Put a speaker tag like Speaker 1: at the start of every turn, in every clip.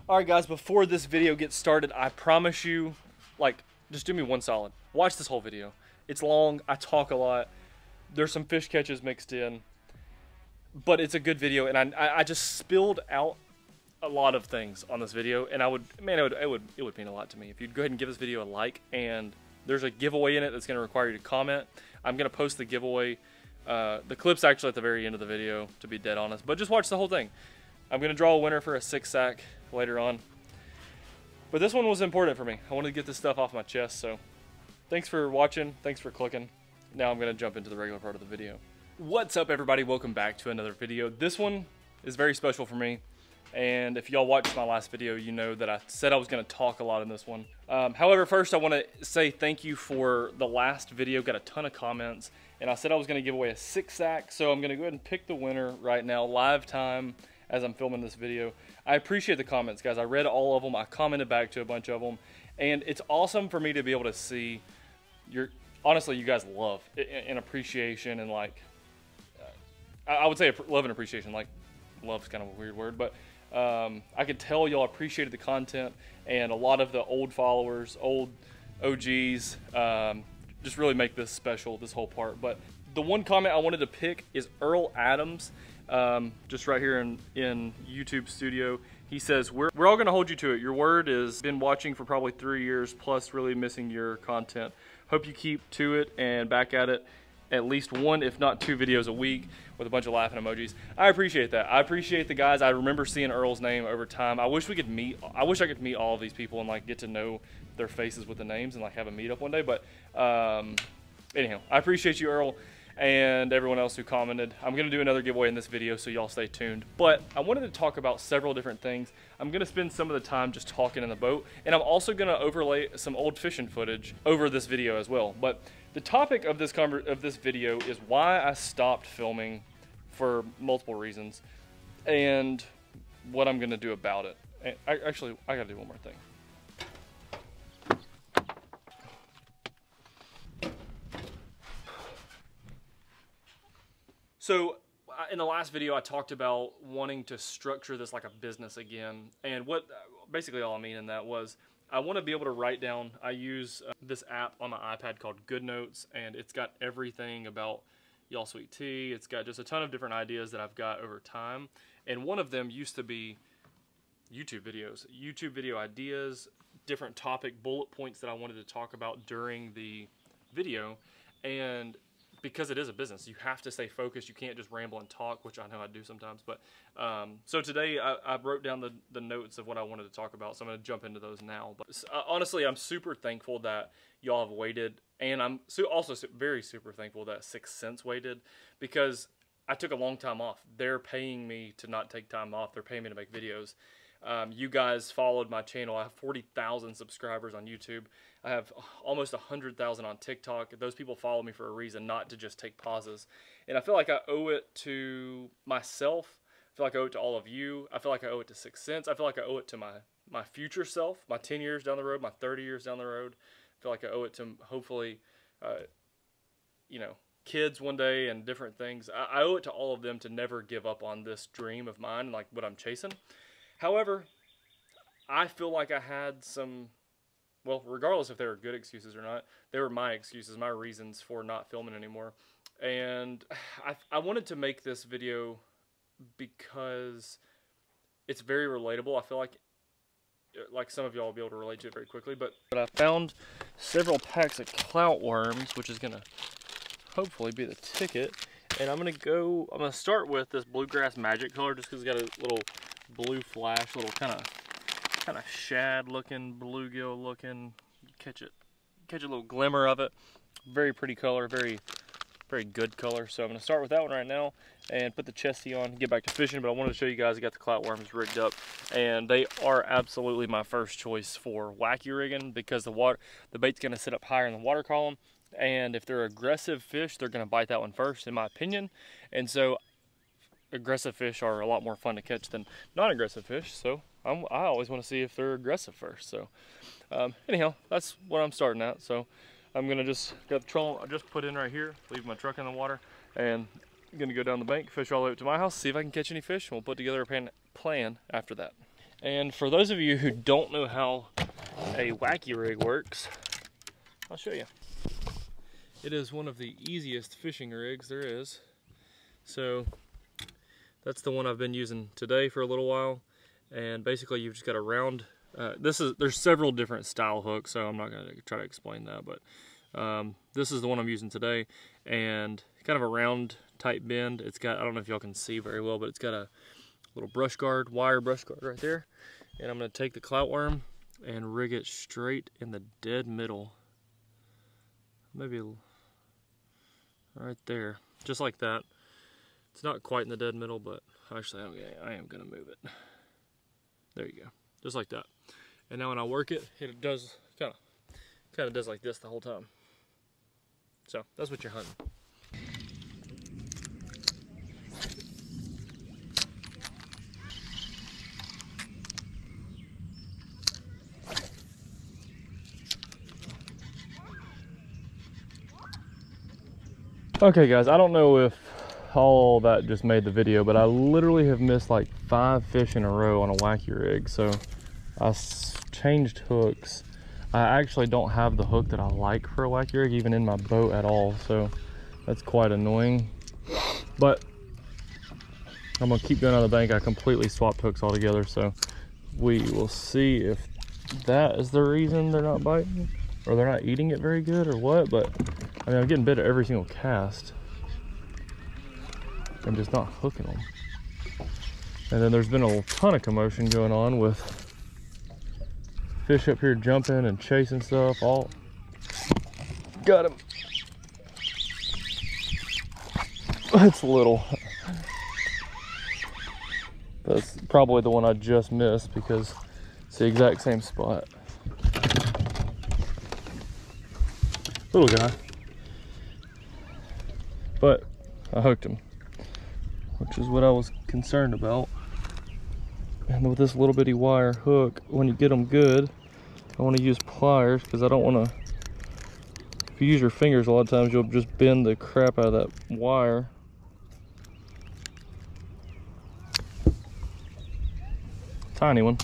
Speaker 1: Alright guys, before this video gets started, I promise you, just do me one solid. Watch this whole video. It's long, I talk a lot, there's some fish catches mixed in, but it's a good video, and I just spilled out a lot of things on this video, and it would mean a lot to me if you'd go ahead and give this video a like, and there's a giveaway in it that's going to require you to comment. I'm going to post the giveaway. The clip's actually at the very end of the video, to be dead honest, but just watch the whole thing. I'm going to draw a winner for a 6-sack later on. But this one was important for me. I wanted to get this stuff off my chest, so thanks for watching. Thanks for clicking. Now I'm going to jump into the regular part of the video. What's up, everybody? Welcome back to another video. This one is very special for me. And if y'all watched my last video, you know that I said I was going to talk a lot in this one. However, first I want to say thank you for the last video. Got a ton of comments. And I said I was going to give away a 6-sack. So I'm going to go ahead and pick the winner right now, live time, as I'm filming this video. I appreciate the comments, guys. I read all of them. I commented back to a bunch of them. And it's awesome for me to be able to see honestly, you guys love and appreciation, and I would say love and appreciation. Like, love's kind of a weird word, but I could tell y'all appreciated the content, and a lot of the old followers, old OGs, just really make this special, this whole part. But the one comment I wanted to pick is Earl Adams, just right here in YouTube studio. He says, we're all gonna hold you to it. Your word is been watching for probably 3 years, plus really missing your content. Hope you keep to it and back at it at least one, if not 2 videos a week with a bunch of laughing emojis. I appreciate that. I appreciate the guys. I remember seeing Earl's name over time. I wish we could meet. I wish I could meet all of these people and get to know their faces with the names and have a meetup one day. But anyhow, I appreciate you, Earl, and everyone else who commented. I'm going to do another giveaway in this video, so y'all stay tuned. But I wanted to talk about several different things. I'm going to spend some of the time just talking in the boat, and I'm also going to overlay some old fishing footage over this video as well. But the topic of this video is why I stopped filming for multiple reasons, and what I'm going to do about it. And I got to do one more thing. So in the last video, I talked about wanting to structure this like a business again. And what basically all I mean in that was I want to be able to write down. I use this app on my iPad called GoodNotes, and it's got everything about Y'all Sweet Tea. It's got just a ton of different ideas that I've got over time. And one of them used to be YouTube videos, YouTube video ideas, different topic bullet points that I wanted to talk about during the video. And because it is a business, you have to stay focused. You can't just ramble and talk, which I know I do sometimes. But so today I wrote down the notes of what I wanted to talk about, so I'm going to jump into those now. But honestly, I'm super thankful that y'all have waited, and I'm also very super thankful that 6th Sense waited, because I took a long time off. They're paying me to not take time off. They're paying me to make videos. You guys followed my channel. I have 40,000 subscribers on YouTube. I have almost 100,000 on TikTok. Those people follow me for a reason, not to just take pauses. And I feel like I owe it to myself. I feel like I owe it to all of you. I feel like I owe it to 6th Sense. I feel like I owe it to my future self, my 10 years down the road, my 30 years down the road. I feel like I owe it to, hopefully, kids one day and different things. I owe it to all of them to never give up on this dream of mine, like what I'm chasing. However, I feel like I had some, well, regardless if they were good excuses or not, they were my excuses, my reasons for not filming anymore. And I wanted to make this video because it's very relatable. I feel like some of y'all will be able to relate to it very quickly. But I found several packs of clout worms, which is going to hopefully be the ticket. And I'm going to start with this Bluegrass Magic color, just because it's got a little blue flash, little kind of shad looking, bluegill looking. You catch a little glimmer of it. Very pretty color, very good color. So I'm going to start with that one right now and put the chesty on, get back to fishing. But I wanted to show you guys I got the clout worms rigged up, and they are absolutely my first choice for wacky rigging, because the bait's going to sit up higher in the water column, and if they're aggressive fish, they're going to bite that one first, in my opinion. And so aggressive fish are a lot more fun to catch than non-aggressive fish, so I always want to see if they're aggressive first. So anyhow, that's what I'm starting at. So I'm gonna just got the troll I just put in right here, leave my truck in the water, and I'm gonna go down the bank, fish all the way up to my house, see if I can catch any fish, and we'll put together a plan after that. And for those of you who don't know how a wacky rig works, I'll show you. It is one of the easiest fishing rigs there is. So that's the one I've been using today for a little while. And basically you've just got a round, there's several different style hooks, so I'm not gonna try to explain that, but this is the one I'm using today, and kind of a round type bend. It's got, I don't know if y'all can see very well, but it's got a little brush guard, wire brush guard right there. And I'm gonna take the clout worm and rig it straight in the dead middle. Maybe right there, just like that. It's not quite in the dead middle, but actually I am gonna move it. There you go, just like that. And now when I work it, it does kind of does like this the whole time. So that's what you're hunting. Okay guys, I don't know if all that just made the video, but I literally have missed like 5 fish in a row on a wacky rig. So I changed hooks. I actually don't have the hook that I like for a wacky rig even in my boat at all, so that's quite annoying. But I'm gonna keep going on the bank. I completely swapped hooks altogether, so we will see if that is the reason they're not biting or they're not eating it very good or what. But I mean, I'm getting bit at every single cast. I'm just not hooking them. And then there's been a ton of commotion going on with fish up here jumping and chasing stuff. All got him. That's little. That's probably the one I just missed because it's the exact same spot. Little guy. But I hooked him, which is what I was concerned about. And with this little bitty wire hook, when you get them good, I want to use pliers because I don't want to, if you use your fingers a lot of times, you'll just bend the crap out of that wire. Tiny one.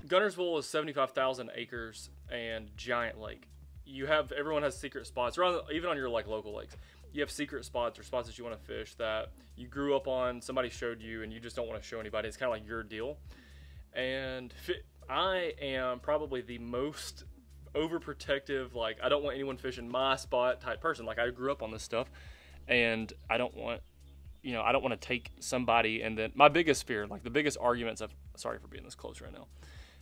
Speaker 1: Guntersville is 75,000 acres and giant lake. You have, everyone has secret spots, or even on your like local lakes. You have secret spots or spots that you want to fish that you grew up on, somebody showed you, and you just don't want to show anybody. It's kind of like your deal. And I am probably the most overprotective, like I don't want anyone fishing my spot type person. Like I grew up on this stuff, and I don't want, you know, I don't want to take somebody. And then my biggest fear, like the biggest arguments sorry for being this close right now.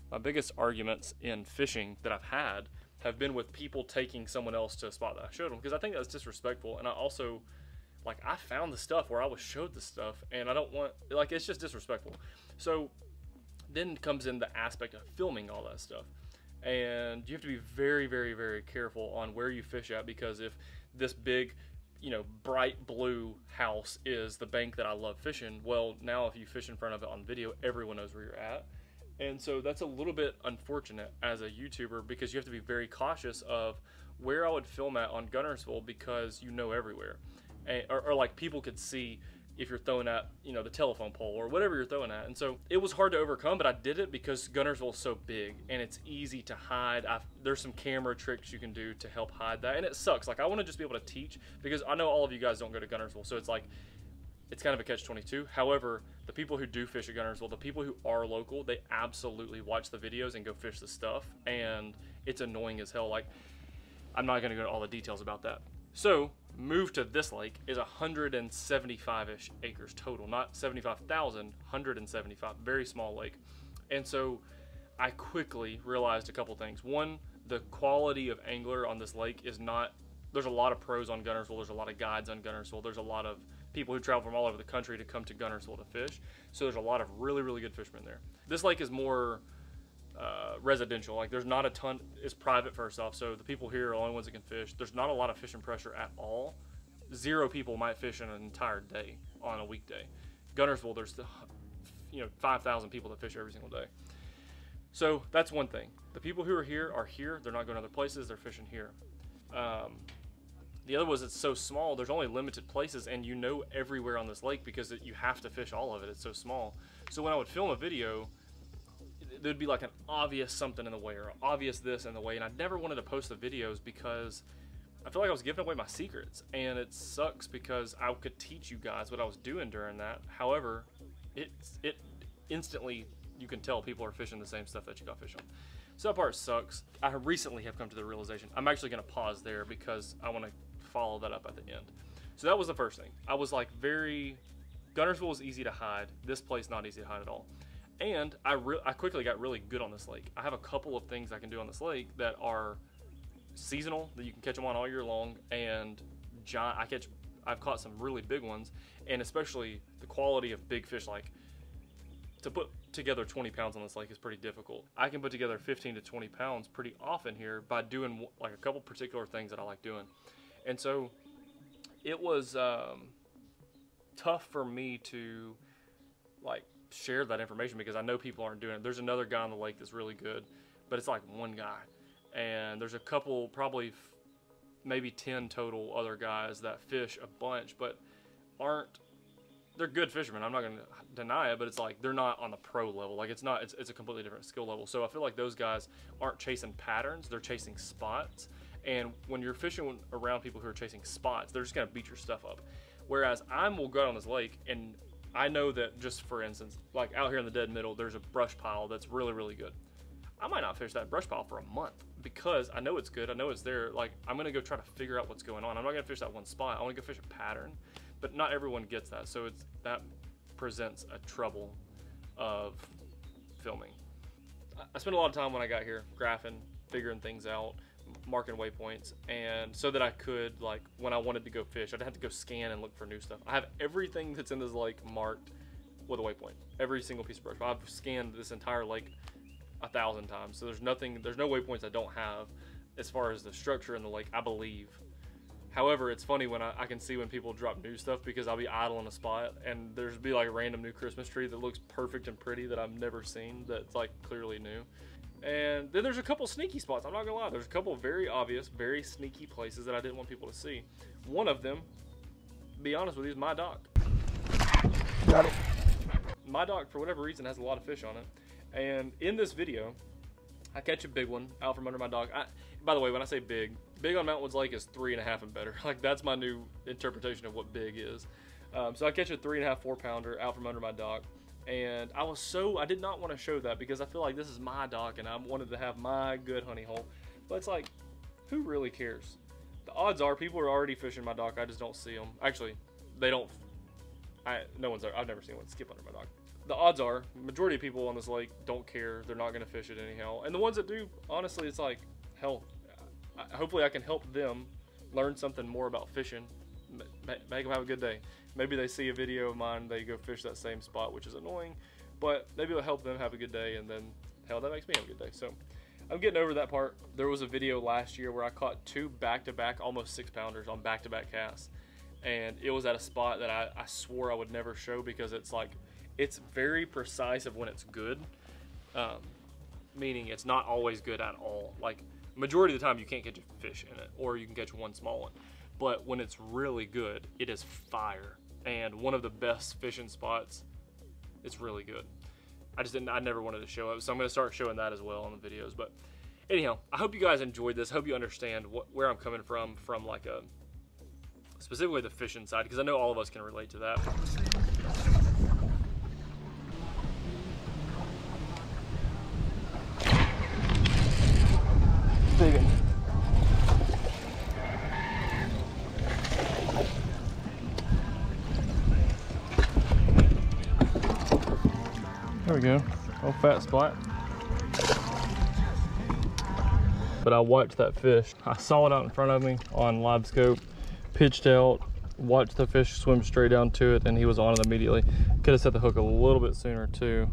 Speaker 1: My biggest arguments in fishing that I've had have been with people taking someone else to a spot that I showed them, because I think that's disrespectful. And I also, like, I found the stuff where I was showed the stuff, and I don't want, like, it's just disrespectful. So then comes in the aspect of filming all that stuff, and you have to be very, very, very careful on where you fish at, because if this big, you know, bright blue house is the bank that I love fishing, well, now if you fish in front of it on video, everyone knows where you're at. And so that's a little bit unfortunate as a YouTuber, because you have to be very cautious of where I would film at on Guntersville, because you know everywhere. Or like people could see if you're throwing at, you know, the telephone pole or whatever you're throwing at. And so it was hard to overcome, but I did it because Guntersville is so big and it's easy to hide. There's some camera tricks you can do to help hide that. And it sucks. Like I want to just be able to teach, because I know all of you guys don't go to Guntersville. So it's like, it's kind of a catch-22. However, the people who do fish at Guntersville, the people who are local, they absolutely watch the videos and go fish the stuff, and it's annoying as hell. Like, I'm not going to go into all the details about that. So, move to this lake is 175-ish acres total, not 75,000, 175, very small lake. And so, I quickly realized a couple things. One, the quality of angler on this lake is not, there's a lot of pros on Guntersville, there's a lot of guides on Guntersville, there's a lot of people who travel from all over the country to come to Guntersville to fish. So there's a lot of really, really good fishermen there. This lake is more residential. Like there's not a ton, it's private first off, so the people here are the only ones that can fish. There's not a lot of fishing pressure at all. 0 people might fish in an entire day on a weekday. Guntersville, there's 5,000 people that fish every single day. So that's one thing. The people who are here, they're not going to other places, they're fishing here. The other was it's so small, there's only limited places, and you know everywhere on this lake because you have to fish all of it, it's so small. So when I would film a video, there'd be like an obvious something in the way, or obvious this in the way, and I never wanted to post the videos because I feel like I was giving away my secrets, and it sucks because I could teach you guys what I was doing during that. However, it instantly, you can tell people are fishing the same stuff that you got fish on. So that part sucks. I recently have come to the realization. I'm actually gonna pause there because I wanna follow that up at the end. So that was the first thing. I was like Guntersville was easy to hide. This place not easy to hide at all. And I quickly got really good on this lake. I have a couple of things I can do on this lake that are seasonal, that you can catch them on all year long, and I've caught some really big ones, and especially the quality of big fish. Like, to put together 20 pounds on this lake is pretty difficult. I can put together 15 to 20 pounds pretty often here by doing like a couple particular things that I like doing. And so it was tough for me to like share that information because I know people aren't doing it. There's another guy on the lake that's really good, but it's like one guy. And there's a couple, probably maybe 10 total other guys that fish a bunch, but they're good fishermen. I'm not going to deny it, but it's like they're not on the pro level. Like it's a completely different skill level. So I feel like those guys aren't chasing patterns, they're chasing spots. And when you're fishing around people who are chasing spots, they're just going to beat your stuff up. Whereas will go out on this lake, and I know that, just for instance, like out here in the dead middle, there's a brush pile that's really, really good. I might not fish that brush pile for a month because I know it's good. I know it's there. Like, I'm going to go try to figure out what's going on. I'm not going to fish that one spot. I want to go fish a pattern, but not everyone gets that. So that presents a trouble of filming. I spent a lot of time when I got here graphing, figuring things out, marking waypoints, and so that I could, like, when I wanted to go fish, I'd have to go scan and look for new stuff. I have everything that's in this lake marked with a waypoint. Every single piece of brush. I've scanned this entire lake 1,000 times, so there's no waypoints I don't have as far as the structure in the lake, I believe. However, it's funny when I can see when people drop new stuff, because I'll be idle in a spot and there's be like a random new Christmas tree that looks perfect and pretty that I've never seen, that's like clearly new. And then there's a couple sneaky spots. I'm not gonna lie, there's a couple very obvious, very sneaky places that I didn't want people to see. One of them, to be honest with you, is my dock. Got it. My dock, for whatever reason, has a lot of fish on it. And in this video, I catch a big one out from under my dock. By the way, when I say big on Mountain Woods Lake is 3.5 and better. Like, that's my new interpretation of what big is. So I catch a 3.5, 4 pounder out from under my dock. And I did not want to show that because I feel like this is my dock and I wanted to have my good honey hole. But it's like, who really cares? The odds are people are already fishing my dock. I just don't see them. Actually, they don't. No one's there. I've never seen one skip under my dock. The odds are, majority of people on this lake don't care. They're not going to fish it anyhow. And the ones that do, honestly, it's like, hell, hopefully I can help them learn something more about fishing. Make them have a good day. Maybe they see a video of mine, they go fish that same spot, which is annoying, but maybe it'll help them have a good day, and then, hell, that makes me have a good day. So I'm getting over that part. There was a video last year where I caught 2 back-to-back, almost 6 pounders on back-to-back casts. And it was at a spot that I swore I would never show because it's like, it's very precise of when it's good, meaning it's not always good at all. Like, majority of the time you can't catch a fish in it, or you can catch one small one. But when it's really good, it is fire. And one of the best fishing spots, it's really good. I never wanted to show it, so I'm gonna start showing that as well on the videos. But anyhow, I hope you guys enjoyed this. I hope you understand where I'm coming from like specifically the fishing side, because I know all of us can relate to that. Big one. There we go, old fat spot. But I watched that fish. I saw it out in front of me on live scope, pitched out, watched the fish swim straight down to it, and he was on it immediately. Could have set the hook a little bit sooner too.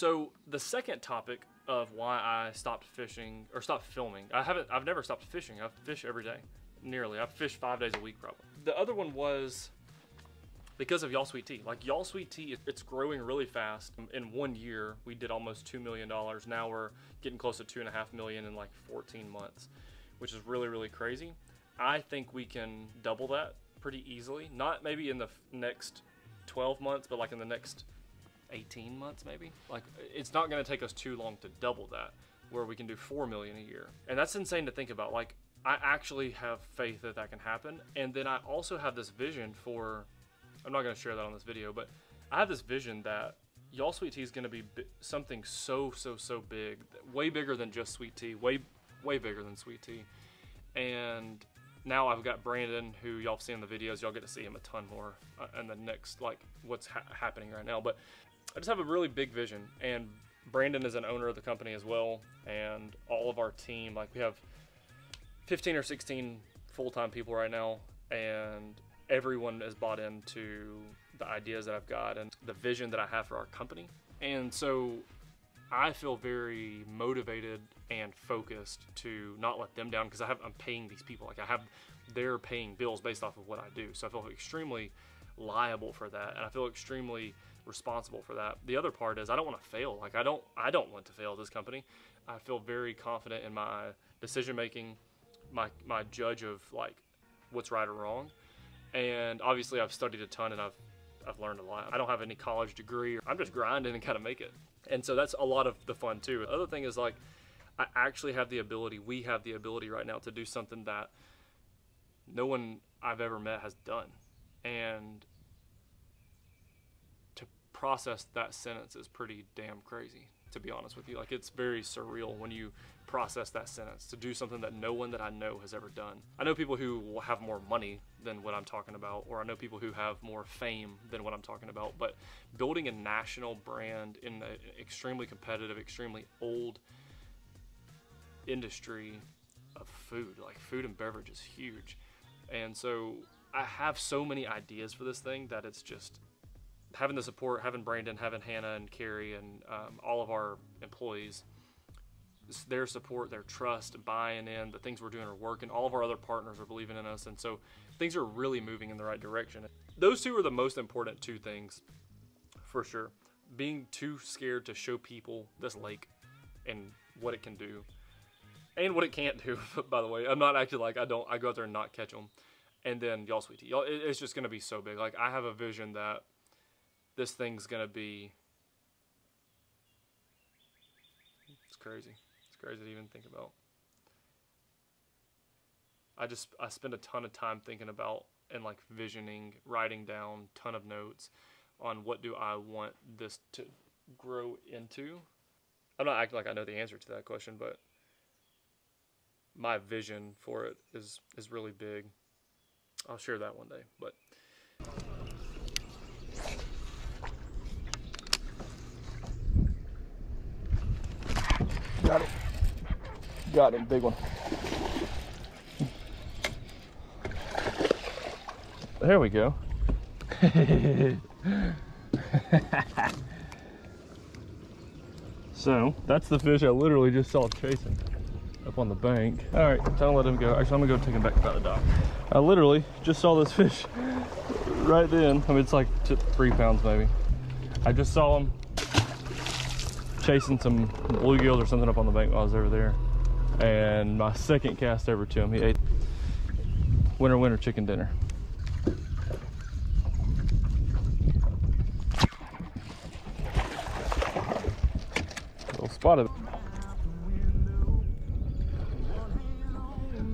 Speaker 1: So the second topic of why I stopped fishing or stopped filming, I've never stopped fishing. I fish every day, nearly. I fish 5 days a week probably. The other one was because of Y'all Sweet Tea. Like Y'all Sweet Tea, it's growing really fast. In 1 year, we did almost $2 million. Now we're getting close to $2.5 million in like 14 months, which is really, really crazy. I think we can double that pretty easily. Not maybe in the next 12 months, but like in the next 18 months maybe. Like it's not gonna take us too long to double that, where we can do 4 million a year. And that's insane to think about. Like I actually have faith that that can happen. And then I also have this vision for, I'm not gonna share that on this video, but I have this vision that Y'all Sweet Tea is gonna be something so big, way bigger than just Sweet Tea, way bigger than Sweet Tea. And now I've got Brandon, who y'all have seen in the videos. Y'all get to see him a ton more in the next, like, what's happening right now. But I just have a really big vision. And Brandon is an owner of the company as well. And all of our team, like, we have 15 or 16 full-time people right now. And everyone is bought into the ideas that I've got and the vision that I have for our company. And so I feel very motivated and focused to not let them down, because I'm paying these people. Like they're paying bills based off of what I do. So I feel extremely liable for that, and I feel extremely responsible for that. The other part is I don't want to fail. Like I don't want to fail this company. I feel very confident in my decision making, my judge of like what's right or wrong. And obviously I've studied a ton and I've learned a lot. I don't have any college degree. I'm just grinding and kind of make it. And so that's a lot of the fun too. The other thing is like, I actually have the ability, we have the ability right now to do something that no one I've ever met has done. And to process that sentence is pretty damn crazy, to be honest with you. Like it's very surreal when you process that sentence, to do something that no one that I know has ever done. I know people who will have more money than what I'm talking about, or I know people who have more fame than what I'm talking about, but building a national brand in an extremely competitive, extremely old industry of food, like food and beverage is huge. And so I have so many ideas for this thing that it's just having the support, having Brandon, having Hannah and Carrie and all of our employees, their support, their trust, buying in, the things we're doing are working. All of our other partners are believing in us, and so things are really moving in the right direction. Those two are the most important two things, for sure. Being too scared to show people this lake and what it can do, and what it can't do, by the way. I'm not acting like I go out there and not catch them. And then Y'all Sweet Tea. It's just going to be so big. Like, I have a vision that this thing's going to be, it's crazy. It's crazy to even think about. I spend a ton of time thinking about and like visioning, writing down a ton of notes on what do I want this to grow into. I'm not acting like I know the answer to that question, but my vision for it is really big. I'll share that one day, but got him, big one. There we go. So that's the fish I literally just saw chasing up on the bank. All right, time to let him go. Actually, I'm gonna go take him back by the dock. I literally just saw this fish right then. I mean, it's like 3 pounds maybe. I just saw him chasing some bluegills or something up on the bank while I was over there. And my second cast over to him, he ate winter chicken dinner. Little spotted.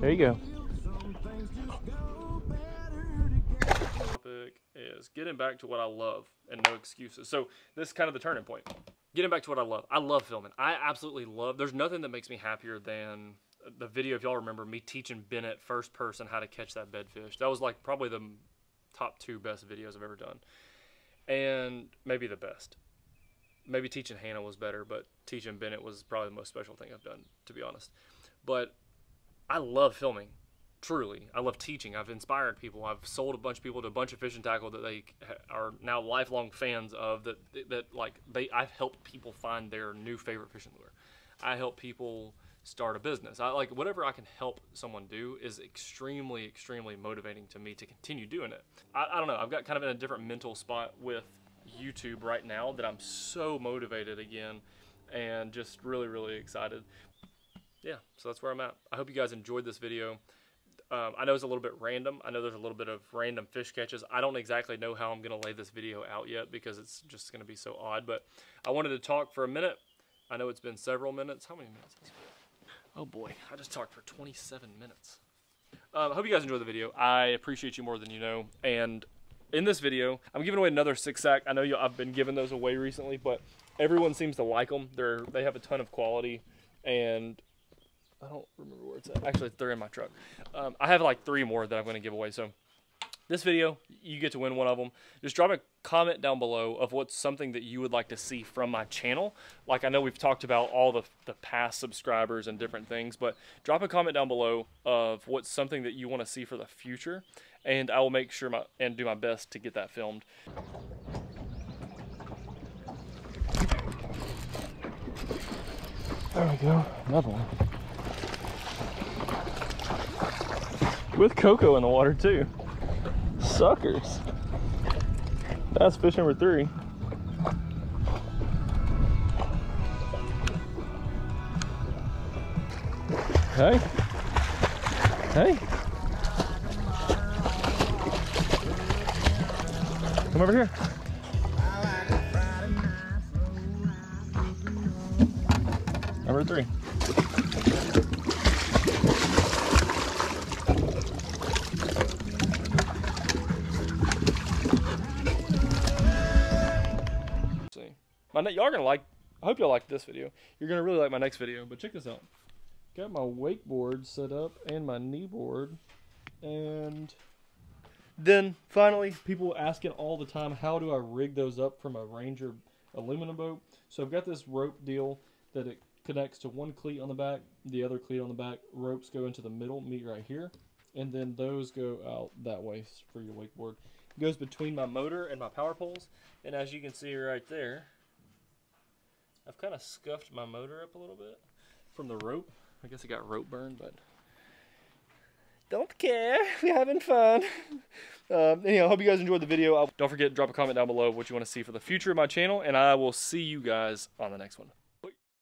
Speaker 1: There you go. Topic is getting back to what I love and no excuses. So this is kind of the turning point. Getting back to what I love. I love filming. I absolutely love, there's nothing that makes me happier than the video, if y'all remember, me teaching Bennett first person how to catch that bedfish. That was like probably the top 2 best videos I've ever done. And maybe the best. Maybe teaching Hannah was better, but teaching Bennett was probably the most special thing I've done, to be honest. But I love filming. Truly, I love teaching. I've inspired people. I've sold a bunch of people to a bunch of fishing tackle that they are now lifelong fans of. I've helped people find their new favorite fishing lure. I help people start a business. I like whatever I can help someone do is extremely, extremely motivating to me to continue doing it. I don't know. I've got kind of in a different mental spot with YouTube right now that I'm so motivated again, and just really, really excited. Yeah, so that's where I'm at. I hope you guys enjoyed this video. I know it's a little bit random. I know there's a little bit of random fish catches. I don't exactly know how I'm going to lay this video out yet because it's just going to be so odd. But I wanted to talk for a minute. I know it's been several minutes. How many minutes has it been? Oh boy, I just talked for 27 minutes. I hope you guys enjoyed the video. I appreciate you more than you know. And in this video, I'm giving away another 6-sack. I know I've been giving those away recently, but everyone seems to like them. They have a ton of quality, and I don't remember where it's at. Actually, they're in my truck. I have like 3 more that I'm going to give away. So this video, you get to win one of them. Just drop a comment down below of what's something that you would like to see from my channel. Like, I know we've talked about all the past subscribers and different things, but drop a comment down below of what's something that you want to see for the future, and I will make sure and do my best to get that filmed. There we go, another one. With Coco in the water too. Suckers. That's fish number 3. Hey. Hey. Come over here. Number 3. Y'all gonna like, I hope y'all like this video. You're gonna really like my next video, but check this out. Got my wakeboard set up and my knee board, and then finally people asking all the time, how do I rig those up from a Ranger aluminum boat? So I've got this rope deal that it connects to one cleat on the back, the other cleat on the back, ropes go into the middle, meet right here, and then those go out that way for your wakeboard. It goes between my motor and my power poles, and as you can see right there, I've kind of scuffed my motor up a little bit from the rope. I guess it got rope burn, but don't care. We're having fun. Anyhow, I hope you guys enjoyed the video. Don't forget to drop a comment down below of what you want to see for the future of my channel, and I will see you guys on the next one.